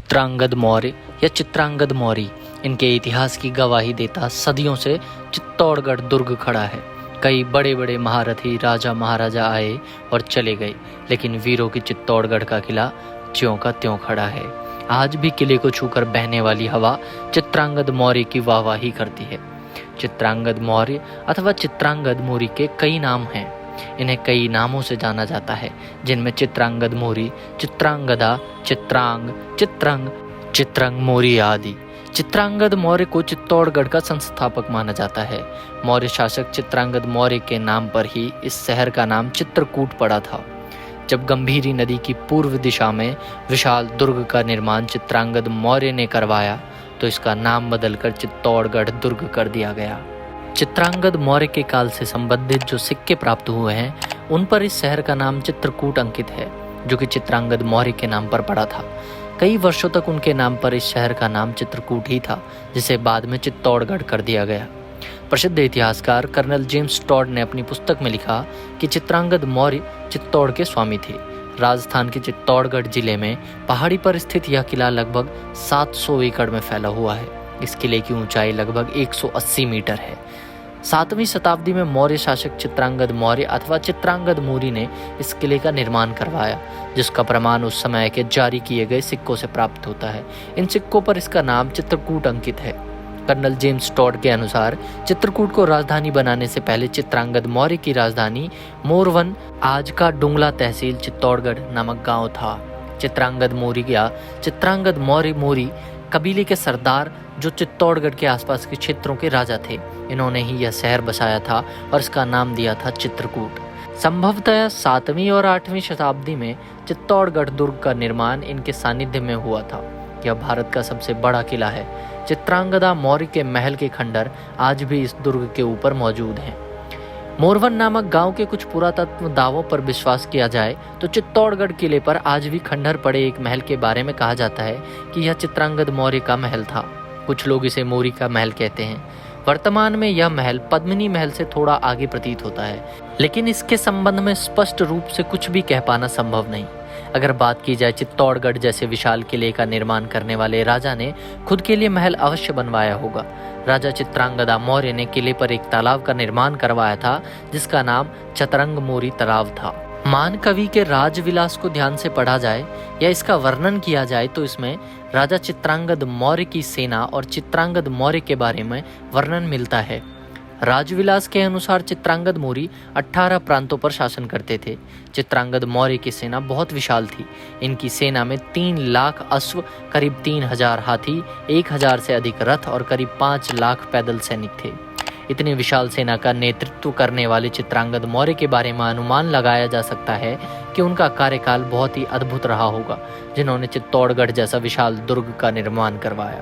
चित्रांगद मौर्य या चित्रांगद मौर्य, इनके इतिहास की गवाही देता सदियों से चित्तौड़गढ़ दुर्ग खड़ा है। कई बड़े बड़े महारथी राजा महाराजा आए और चले गए, लेकिन वीरों की चित्तौड़गढ़ का किला ज्यों का त्यों खड़ा है। आज भी किले को छूकर बहने वाली हवा चित्रांगद मौर्य की वाहवाही करती है। चित्रांगद मौर्य अथवा चित्रांगद मौर्य के कई नाम हैं। इन्हें कई नामों से जाना जाता है, जिनमें चित्रांगद मौर्य, चित्रांगदा, चित्रांग, चित्रंग, चित्रंग मौर्य आदि। चित्रांगद मौर्य को चित्तौड़गढ़ का संस्थापक माना जाता है। मौर्य शासक चित्रांगद मौर्य के नाम पर ही इस शहर का नाम चित्रकूट पड़ा था। जब गंभीरी नदी की पूर्व दिशा में विशाल दुर्ग का निर्माण चित्रांगद मौर्य ने करवाया, तो इसका नाम बदलकर चित्तौड़गढ़ दुर्ग कर दिया गया। चित्रांगद मौर्य के काल से संबंधित जो सिक्के प्राप्त हुए हैं, उन पर इस शहर का नाम चित्रकूट अंकित है, जो कि चित्रांगद मौर्य के नाम पर पड़ा था। कई वर्षों तक उनके नाम पर इस शहर का नाम चित्रकूट ही था, जिसे बाद में चित्तौड़गढ़ कर दिया गया। प्रसिद्ध इतिहासकार कर्नल जेम्स टॉड ने अपनी पुस्तक में लिखा कि चित्रांगद मौर्य चित्तौड़ के स्वामी थे। राजस्थान के चित्तौड़गढ़ जिले में पहाड़ी पर स्थित यह किला लगभग 700 एकड़ में फैला हुआ है। इस किले की ऊंचाई लगभग 180 मीटर है। 7वीं शताब्दी में मौर्य शासक चित्रांगद मौर्य अथवा चित्रांगद मौर्य ने इस किले का निर्माण करवाया, जिसका प्रमाण उस समय के जारी किए गए सिक्कों से प्राप्त होता है। इन सिक्कों पर इसका नाम चित्रकूट अंकित है। कर्नल जेम्स टॉड के अनुसार चित्रकूट को राजधानी बनाने से पहले चित्रांगद मौर्य की राजधानी मोरवन, आज का डुंगला तहसील चित्तौड़गढ़ नामक गांव था। चित्रांगद मौर्य या चित्रांगद मौर्य कबीले के सरदार, जो चित्तौड़गढ़ के आसपास के क्षेत्रों के राजा थे, इन्होंने ही यह शहर बसाया था और इसका नाम दिया था चित्रकूट। संभवतः 7वीं और 8वीं शताब्दी में चित्तौड़गढ़ दुर्ग का निर्माण इनके सानिध्य में हुआ था। यह भारत का सबसे बड़ा किला है। चित्रांगदा मौर्य के महल के खंडर आज भी इस दुर्ग के ऊपर मौजूद हैं। मोरवन नामक गांव के कुछ पुरातत्व दावों पर विश्वास किया जाए तो चित्तौड़गढ़ किले पर आज भी खंडर पड़े एक महल के बारे में कहा जाता है कि यह चित्रांगद मौर्य का महल था। कुछ लोग इसे मौर्य का महल कहते हैं। वर्तमान में यह महल पद्मिनी महल से थोड़ा आगे प्रतीत होता है, लेकिन इसके संबंध में स्पष्ट रूप से कुछ भी कह पाना संभव नहीं। अगर बात की जाए, चित्तौड़गढ़ जैसे विशाल किले का निर्माण करने वाले राजा ने खुद के लिए महल अवश्य बनवाया होगा। राजा चित्रांगदा मौर्य ने किले पर एक तालाब का निर्माण करवाया था, जिसका नाम चतरंग मौर्य तालाब था। मान कवि के राजविलास को ध्यान से पढ़ा जाए या इसका वर्णन किया जाए तो इसमें राजा चित्रांगद मौर्य की सेना और चित्रांगद मौर्य के बारे में वर्णन मिलता है। राजविलास के अनुसार चित्रांगद मौर्य 18 प्रांतों पर शासन करते थे। चित्रांगद मौर्य की सेना बहुत विशाल थी। इनकी सेना में 3 लाख अश्व, करीब 3000 हाथी, 1000 से अधिक रथ और करीब 5 लाख पैदल सैनिक थे। इतनी विशाल सेना का नेतृत्व करने वाले चित्रांगद मौर्य के बारे में अनुमान लगाया जा सकता है कि उनका कार्यकाल बहुत ही अद्भुत रहा होगा, जिन्होंने चित्तौड़गढ़ जैसा विशाल दुर्ग का निर्माण करवाया।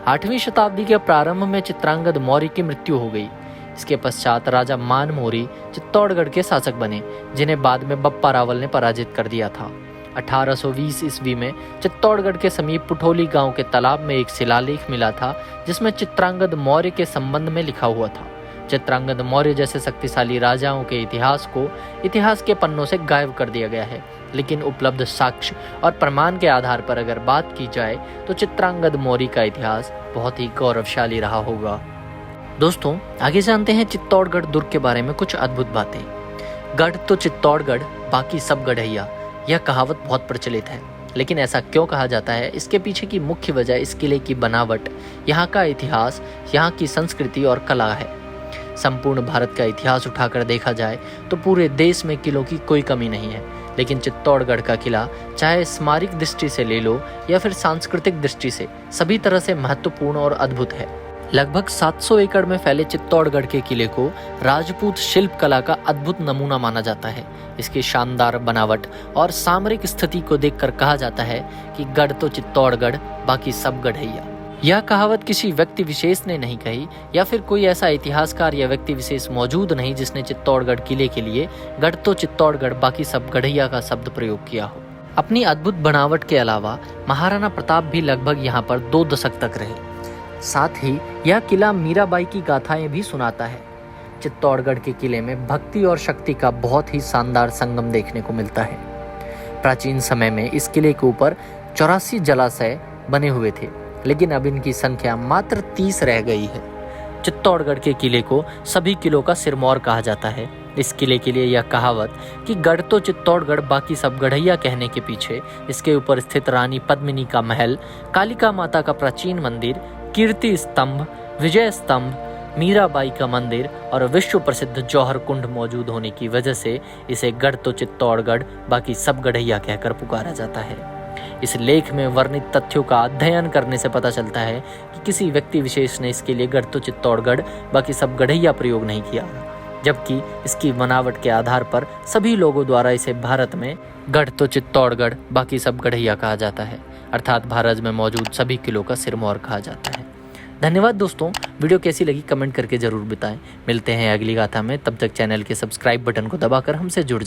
8वीं शताब्दी के प्रारंभ में चित्रांगद मौर्य की मृत्यु हो गई। इसके पश्चात राजा मान मौर्य चित्तौड़गढ़ के शासक बने, जिन्हें बाद में बप्पा रावल ने पराजित कर दिया था। 1820 ईस्वी में चित्तौड़गढ़ के समीप पुठोली गांव के तालाब में एक शिलालेख मिला था, जिसमें चित्रांगद मौर्य के संबंध में लिखा हुआ था। चित्रांगद मौर्य जैसे शक्तिशाली राजाओं के इतिहास को इतिहास के पन्नों से गायब कर दिया गया है, लेकिन उपलब्ध साक्ष्य और प्रमाण के आधार पर अगर बात की जाए तो चित्रांगद मौर्य का इतिहास बहुत ही गौरवशाली रहा होगा। दोस्तों, आगे जानते हैं चित्तौड़गढ़ दुर्ग के बारे में कुछ अद्भुत बातें। गढ़ तो चित्तौड़गढ़, बाकी सब गढ़ैया, यह कहावत बहुत प्रचलित है। लेकिन ऐसा क्यों कहा जाता है? इसके पीछे की मुख्य वजह इस किले की बनावट, यहाँ का इतिहास, यहाँ की संस्कृति और कला है। संपूर्ण भारत का इतिहास उठाकर देखा जाए तो पूरे देश में किलों की कोई कमी नहीं है, लेकिन चित्तौड़गढ़ का किला चाहे स्मारक दृष्टि से ले लो या फिर सांस्कृतिक दृष्टि से, सभी तरह से महत्वपूर्ण और अद्भुत है। लगभग 700 एकड़ में फैले चित्तौड़गढ़ के किले को राजपूत शिल्प कला का अद्भुत नमूना माना जाता है। इसकी शानदार बनावट और सामरिक स्थिति को देखकर कहा जाता है कि गढ़ तो चित्तौड़गढ़, बाकी सब गढ़ैया। यह कहावत किसी व्यक्ति विशेष ने नहीं कही या फिर कोई ऐसा इतिहासकार या व्यक्ति विशेष मौजूद नहीं जिसने चित्तौड़गढ़ किले के लिए गढ़ तो चित्तौड़गढ़, बाकी सब गढ़ैया का शब्द प्रयोग किया हो। अपनी अद्भुत बनावट के अलावा महाराणा प्रताप भी लगभग यहाँ पर 2 दशक तक रहे। साथ ही यह किला मीराबाई की गाथाएं भी सुनाता है। चित्तौड़गढ़ के किले में भक्ति और शक्ति का बहुत ही शानदार संगम देखने को मिलता है। प्राचीन समय में इस किले के ऊपर 84 जलाशय बने हुए थे, लेकिन अब इनकी संख्या मात्र 30 रह गई है। चित्तौड़गढ़ के किले को सभी किलों का सिरमौर कहा जाता है। इस किले के लिए यह कहावत कि गढ़ तो चित्तौड़गढ़ बाकी सब गढ़ैया कहने के पीछे इसके ऊपर स्थित रानी पद्मिनी का महल, कालिका माता का प्राचीन मंदिर, कीर्ति स्तंभ, विजय स्तंभ, मीराबाई का मंदिर और विश्व प्रसिद्ध जौहर कुंड मौजूद होने की वजह से इसे गढ़ तो चित्तौड़गढ़ बाकी सब गढ़ैया कहकर पुकारा जाता है। इस लेख में वर्णित तथ्यों का अध्ययन करने से पता चलता है कि किसी व्यक्ति विशेष ने इसके लिए गढ़ तो चित्तौड़गढ़ बाकी सब गढ़ैया प्रयोग नहीं किया, जबकि इसकी बनावट के आधार पर सभी लोगों द्वारा इसे भारत में गढ़ तो चित्तौड़गढ़ बाकी सब गढ़ैया कहा जाता है, अर्थात भारत में मौजूद सभी किलों का सिरमौर कहा जाता है। धन्यवाद दोस्तों, वीडियो कैसी लगी कमेंट करके जरूर बताएं। मिलते हैं अगली गाथा में, तब तक चैनल के सब्सक्राइब बटन को दबाकर हमसे जुड़ जाएं।